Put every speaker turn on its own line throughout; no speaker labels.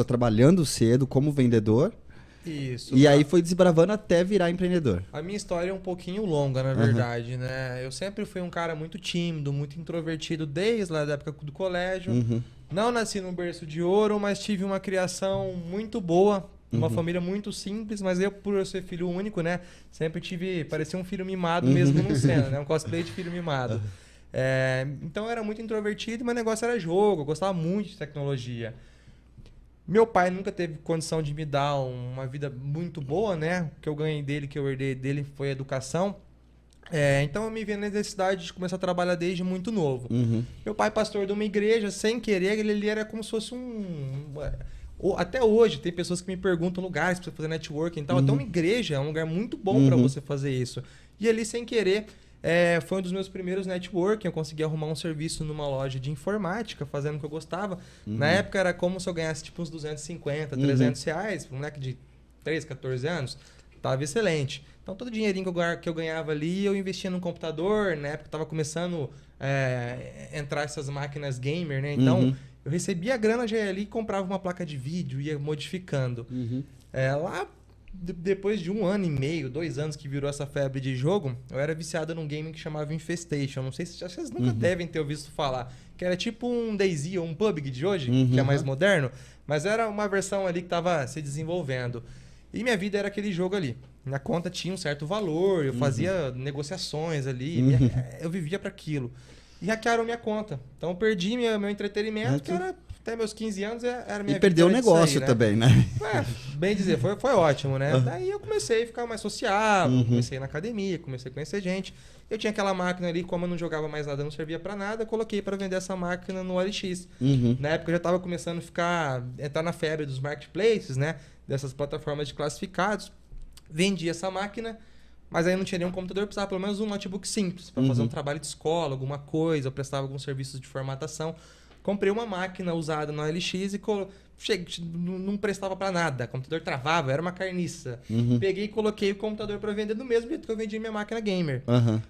trabalhando cedo como vendedor.
Isso.
E aí foi desbravando até virar empreendedor.
A minha história é um pouquinho longa, na verdade, né? Eu sempre fui um cara muito tímido, muito introvertido desde lá da época do colégio. Não nasci num berço de ouro, mas tive uma criação muito boa. Uma família muito simples, mas eu, por eu ser filho único, né? Sempre parecia um filho mimado mesmo não sendo, né? Um cosplay de filho mimado. Então eu era muito introvertido, mas o negócio era jogo, eu gostava muito de tecnologia. Meu pai nunca teve condição de me dar uma vida muito boa, né? O que eu ganhei dele, que eu herdei dele, foi educação. Então eu me vi na necessidade de começar a trabalhar desde muito novo. Meu pai, pastor de uma igreja, sem querer, ele era como se fosse até hoje, tem pessoas que me perguntam lugares para fazer networking e tal. Até uma igreja é um lugar muito bom para você fazer isso. E ali, sem querer, foi um dos meus primeiros networking. Eu consegui arrumar um serviço numa loja de informática, fazendo o que eu gostava. Na época era como se eu ganhasse tipo uns 250, 300 reais. Um moleque de 13, 14 anos. Tava excelente. Então todo o dinheirinho que eu ganhava ali, eu investia num computador. Na época tava começando entrar essas máquinas gamer, né? Então eu recebia a grana já ali e comprava uma placa de vídeo, ia modificando. Lá depois de 1 ano e meio, 2 anos que virou essa febre de jogo, eu era viciado num game que chamava Infestation. Não sei se vocês nunca devem ter ouvido falar. Que era tipo um DayZ ou um PUBG de hoje, que é mais moderno. Mas era uma versão ali que estava se desenvolvendo. E minha vida era aquele jogo ali. Minha conta tinha um certo valor, eu fazia negociações ali, eu vivia para aquilo. E hackearam minha conta. Então eu perdi meu entretenimento, que era até meus 15 anos, era minha vida.
E perdeu o negócio
aí, né?
também, né?
Bem dizer, foi ótimo, né? Daí eu comecei a ficar mais sociável, comecei a ir na academia, comecei a conhecer gente. Eu tinha aquela máquina ali, como eu não jogava mais nada, não servia para nada, eu coloquei para vender essa máquina no OLX. Na época eu já estava começando a entrar na febre dos marketplaces, né? Dessas plataformas de classificados. Vendi essa máquina, mas aí eu não tinha nenhum computador, eu precisava pelo menos um notebook simples para fazer um trabalho de escola, alguma coisa, eu prestava alguns serviços de formatação. Comprei uma máquina usada no OLX e não prestava para nada. O computador travava, era uma carniça. Peguei e coloquei o computador para vender do mesmo jeito que eu vendi minha máquina gamer.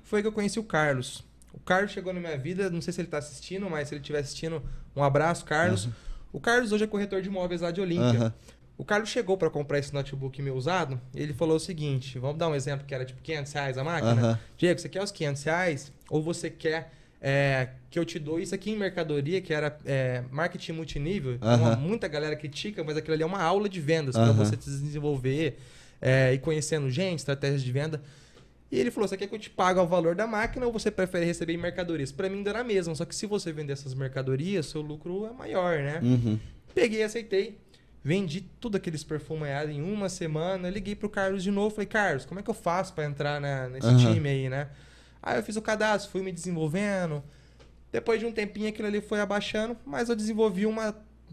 Foi que eu conheci o Carlos. O Carlos chegou na minha vida, não sei se ele está assistindo, mas se ele estiver assistindo, um abraço, Carlos. O Carlos hoje é corretor de imóveis lá de Olímpia. O Carlos chegou para comprar esse notebook meu usado, ele falou o seguinte, vamos dar um exemplo que era tipo R$500 a máquina. Diego, você quer os R$500 ou você quer que eu te dou isso aqui em mercadoria, que era marketing multinível? Muita galera critica, mas aquilo ali é uma aula de vendas para você se desenvolver e conhecendo gente, estratégias de venda. E ele falou, você quer que eu te pague o valor da máquina ou você prefere receber em mercadorias? Para mim dá a mesma, só que se você vender essas mercadorias, seu lucro é maior, né? Peguei e aceitei. Vendi tudo aqueles perfumados em 1 semana. Liguei pro Carlos de novo. Falei, Carlos, como é que eu faço para entrar nesse time aí, né? Aí eu fiz o cadastro, fui me desenvolvendo. Depois de um tempinho aquilo ali foi abaixando, mas eu desenvolvi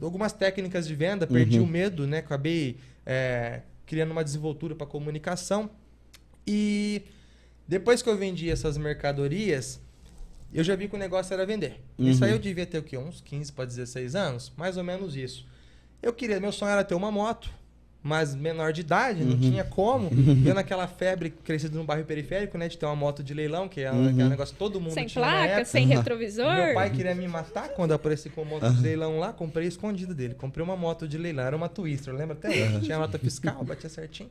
algumas técnicas de venda, perdi o medo, né? Acabei criando uma desenvoltura para comunicação. E depois que eu vendi essas mercadorias, eu já vi que o negócio era vender. Isso aí eu devia ter o quê? Uns 15 para 16 anos? Mais ou menos isso. Meu sonho era ter uma moto, mas menor de idade, não tinha como. Eu naquela febre crescida no bairro periférico, né? De ter uma moto de leilão, que é aquele negócio que todo mundo
sem
tinha
placa, sem retrovisor.
Meu pai queria me matar quando eu apareci com uma moto de leilão lá, comprei escondida dele. Comprei uma moto de leilão, era uma Twister, lembra até hoje. Tinha nota fiscal, batia certinho.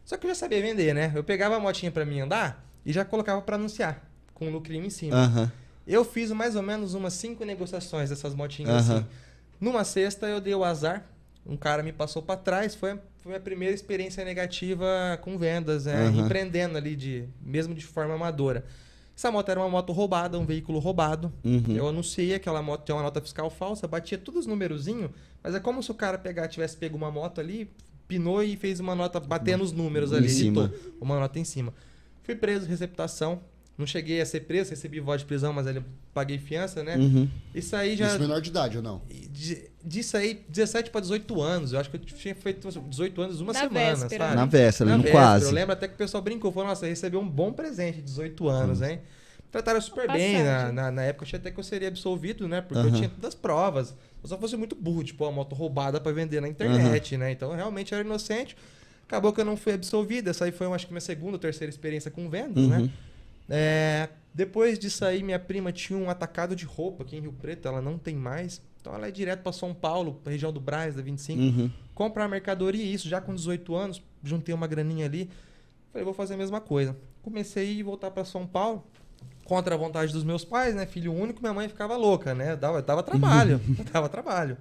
Só que eu já sabia vender, né? Eu pegava a motinha pra mim andar e já colocava pra anunciar, com o lucrinho em cima. Eu fiz mais ou menos umas 5 negociações dessas motinhas assim. Numa sexta eu dei o azar, um cara me passou para trás, foi a primeira experiência negativa com vendas, empreendendo ali, mesmo de forma amadora. Essa moto era uma moto roubada, um veículo roubado. Eu anunciei aquela moto, tinha uma nota fiscal falsa, batia todos os numerozinhos, mas é como se o cara tivesse pego uma moto ali, pinou e fez uma nota batendo os números ali, editou uma nota em cima. Fui preso, receptação. Não cheguei a ser preso, recebi voz de prisão, mas ali paguei fiança, né? Isso aí já...
Isso menor de idade ou não?
Disso aí, 17 para 18 anos. Eu acho que eu tinha feito 18 anos uma semana,
véspera.
sabe?
Na véspera, no
véspera.
quase.
Eu lembro até que o pessoal brincou, falou, nossa, recebeu um bom presente de 18 anos, hein? Trataram super bem. Na época, eu achei até que eu seria absolvido, né? Porque eu tinha todas as provas. Eu só fosse muito burro, tipo, uma moto roubada para vender na internet, né? Então, eu realmente era inocente. Acabou que eu não fui absolvido. Essa aí foi, acho que, minha segunda ou terceira experiência com vendas, né? Depois disso aí, minha prima tinha um atacado de roupa aqui em Rio Preto, ela não tem mais. Então ela é direto para São Paulo, pra região do Brás, da 25. Comprar mercadoria, isso já com 18 anos, juntei uma graninha ali. Falei, vou fazer a mesma coisa. Comecei a ir voltar para São Paulo, contra a vontade dos meus pais, né? Filho único, minha mãe ficava louca, né? Dava trabalho, dava trabalho.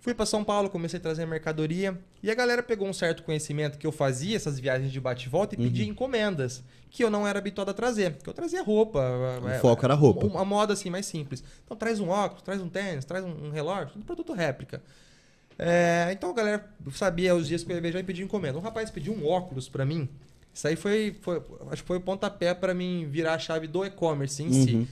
Fui para São Paulo, comecei a trazer mercadoria e a galera pegou um certo conhecimento que eu fazia essas viagens de bate e volta e pedia encomendas, que eu não era habituado a trazer, porque eu trazia roupa.
O foco era roupa.
Uma moda assim mais simples. Então traz um óculos, traz um tênis, traz um relógio, tudo produto réplica. Então a galera sabia os dias que eu ia viajar e pedia encomenda. Um rapaz pediu um óculos para mim. Isso aí acho que foi o pontapé para mim virar a chave do e-commerce em si.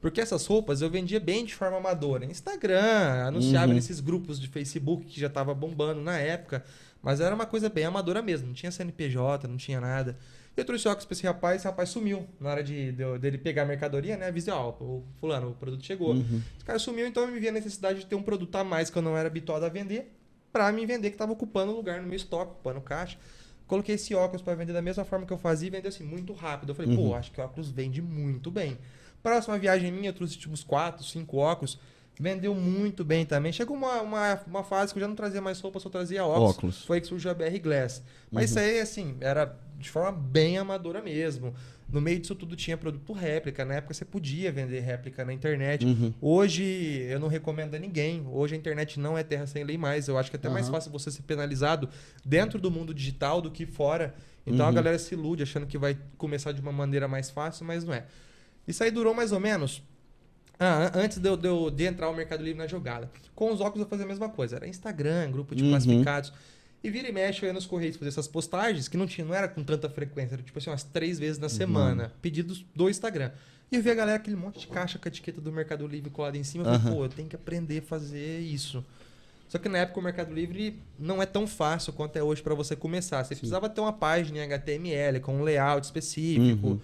Porque essas roupas eu vendia bem de forma amadora. Instagram, anunciava nesses grupos de Facebook que já estava bombando na época. Mas era uma coisa bem amadora mesmo. Não tinha CNPJ, não tinha nada. Eu trouxe óculos para esse rapaz sumiu. Na hora dele pegar a mercadoria, né? Avisei, o fulano, o produto chegou. Esse cara sumiu, então eu me vi a necessidade de ter um produto a mais que eu não era habituado a vender. Para me vender, que estava ocupando lugar no meu estoque, ocupando caixa. Coloquei esse óculos para vender da mesma forma que eu fazia e vendeu assim muito rápido. Eu falei, pô, acho que o óculos vende muito bem. Próxima viagem minha, eu trouxe tipo uns 4, 5 óculos. Vendeu muito bem também. Chegou uma fase que eu já não trazia mais roupa, só trazia óculos. Foi que surgiu a BR Glass. Mas isso aí, assim, era de forma bem amadora mesmo. No meio disso tudo tinha produto réplica. Na época você podia vender réplica na internet. Hoje eu não recomendo a ninguém. Hoje a internet não é terra sem lei mais. Eu acho que é até mais fácil você ser penalizado dentro do mundo digital do que fora. Então a galera se ilude achando que vai começar de uma maneira mais fácil, mas não é. Isso aí durou mais ou menos antes de entrar o Mercado Livre na jogada. Com os óculos eu fazia a mesma coisa. Era Instagram, grupo de classificados. E vira e mexe, eu ia nos Correios fazer essas postagens, que não era com tanta frequência, era tipo assim, umas 3 vezes na semana, pedidos do Instagram. E eu vi a galera, aquele monte de caixa com a etiqueta do Mercado Livre colada em cima, eu falei, pô, eu tenho que aprender a fazer isso. Só que na época o Mercado Livre não é tão fácil quanto é hoje para você começar. Você precisava ter uma página em HTML, com um layout específico.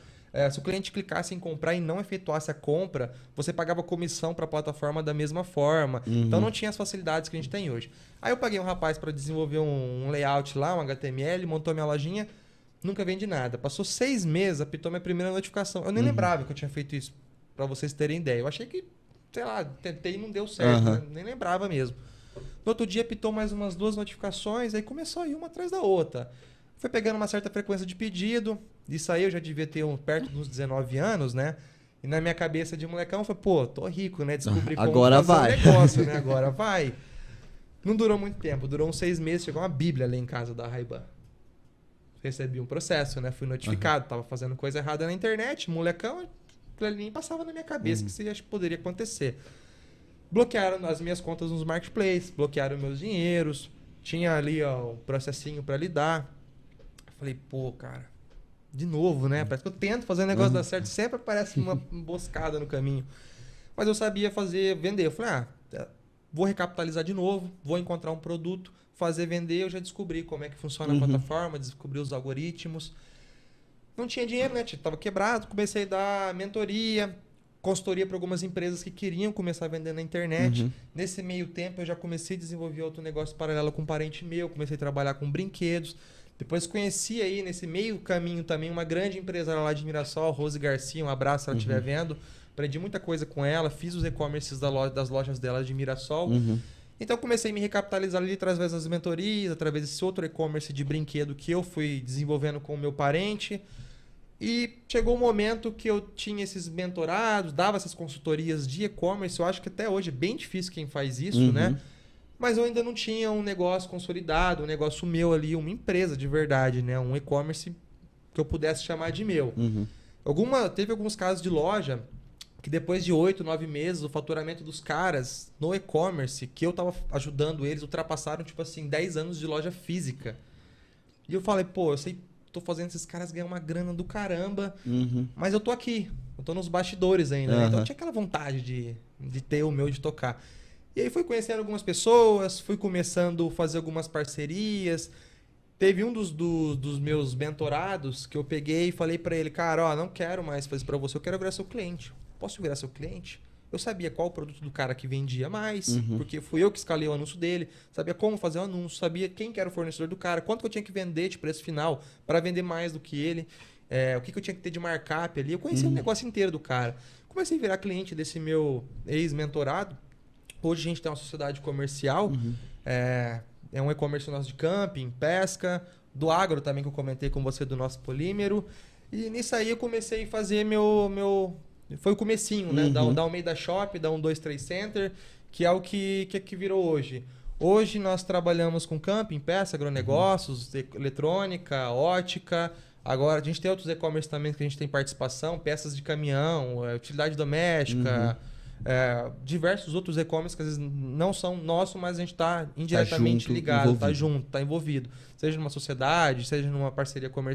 Se o cliente clicasse em comprar e não efetuasse a compra, você pagava comissão para a plataforma da mesma forma. Então não tinha as facilidades que a gente tem hoje. Aí eu paguei um rapaz para desenvolver um layout lá, um HTML, montou minha lojinha, nunca vendi nada. Passou 6 meses, apitou minha primeira notificação. Eu nem lembrava que eu tinha feito isso, para vocês terem ideia. Eu achei que, sei lá, tentei e não deu certo, né? Nem lembrava mesmo. No outro dia apitou mais umas 2 notificações, aí começou a ir uma atrás da outra. Foi pegando uma certa frequência de pedido. Isso aí eu já devia ter perto dos 19 anos, né? E na minha cabeça de molecão, eu falei, pô, tô rico, né? Descobri como
agora
fazer
vai.
um negócio, né? Agora vai. Não durou muito tempo. Durou uns 6 meses. Chegou uma bíblia ali em casa da Ray-Ban. Recebi um processo, né? Fui notificado. Tava fazendo coisa errada na internet. Molecão, nem passava na minha cabeça que isso poderia acontecer. Bloquearam as minhas contas nos marketplaces. Bloquearam meus dinheiros. Tinha ali um processinho para lidar. Falei, pô, cara, de novo, né? Parece que eu tento fazer o negócio dar certo, sempre aparece uma emboscada no caminho. Mas eu sabia vender. Eu falei, vou recapitalizar de novo, vou encontrar um produto, fazer vender. Eu já descobri como é que funciona a plataforma, descobri os algoritmos. Não tinha dinheiro, né? Tava quebrado, comecei a dar mentoria, consultoria para algumas empresas que queriam começar a vender na internet. Nesse meio tempo, eu já comecei a desenvolver outro negócio paralelo com um parente meu, comecei a trabalhar com brinquedos. Depois conheci aí, nesse meio caminho também, uma grande empresa lá de Mirassol, Rose Garcia, um abraço se ela estiver vendo. Aprendi muita coisa com ela, fiz os e-commerces das lojas dela de Mirassol. Então comecei a me recapitalizar ali através das mentorias, através desse outro e-commerce de brinquedo que eu fui desenvolvendo com o meu parente. E chegou um momento que eu tinha esses mentorados, dava essas consultorias de e-commerce. Eu acho que até hoje é bem difícil quem faz isso, né? Mas eu ainda não tinha um negócio consolidado, um negócio meu ali, uma empresa de verdade, né? Um e-commerce que eu pudesse chamar de meu. Teve alguns casos de loja que depois de 8, 9 meses, o faturamento dos caras no e-commerce, que eu tava ajudando eles, ultrapassaram, tipo assim, 10 anos de loja física. E eu falei, pô, eu sei, tô fazendo esses caras ganhar uma grana do caramba, mas eu tô aqui, eu tô nos bastidores ainda, né? Então eu tinha aquela vontade de ter o meu, de tocar. E aí fui conhecendo algumas pessoas, fui começando a fazer algumas parcerias. Teve um dos meus mentorados que eu peguei e falei para ele, cara, não quero mais fazer para você, eu quero virar seu cliente. Posso virar seu cliente? Eu sabia qual o produto do cara que vendia mais, porque fui eu que escalei o anúncio dele, sabia como fazer o anúncio, sabia quem que era o fornecedor do cara, quanto que eu tinha que vender de preço final para vender mais do que ele, o que eu tinha que ter de markup ali. Eu conhecia o negócio inteiro do cara. Comecei a virar cliente desse meu ex-mentorado. Hoje a gente tem uma sociedade comercial, é um e-commerce nosso de camping, pesca, do agro também, que eu comentei com você, do nosso polímero. E nisso aí eu comecei a fazer foi o comecinho, né? Da Almeida Shop, da 123 Center, que é o que virou hoje. Hoje nós trabalhamos com camping, pesca, agronegócios, eletrônica, ótica. Agora a gente tem outros e-commerce também que a gente tem participação, peças de caminhão, utilidade doméstica, diversos outros e-commerce que às vezes não são nossos, mas a gente está indiretamente ligado, está junto, está envolvido. Seja numa sociedade, seja numa parceria comercial.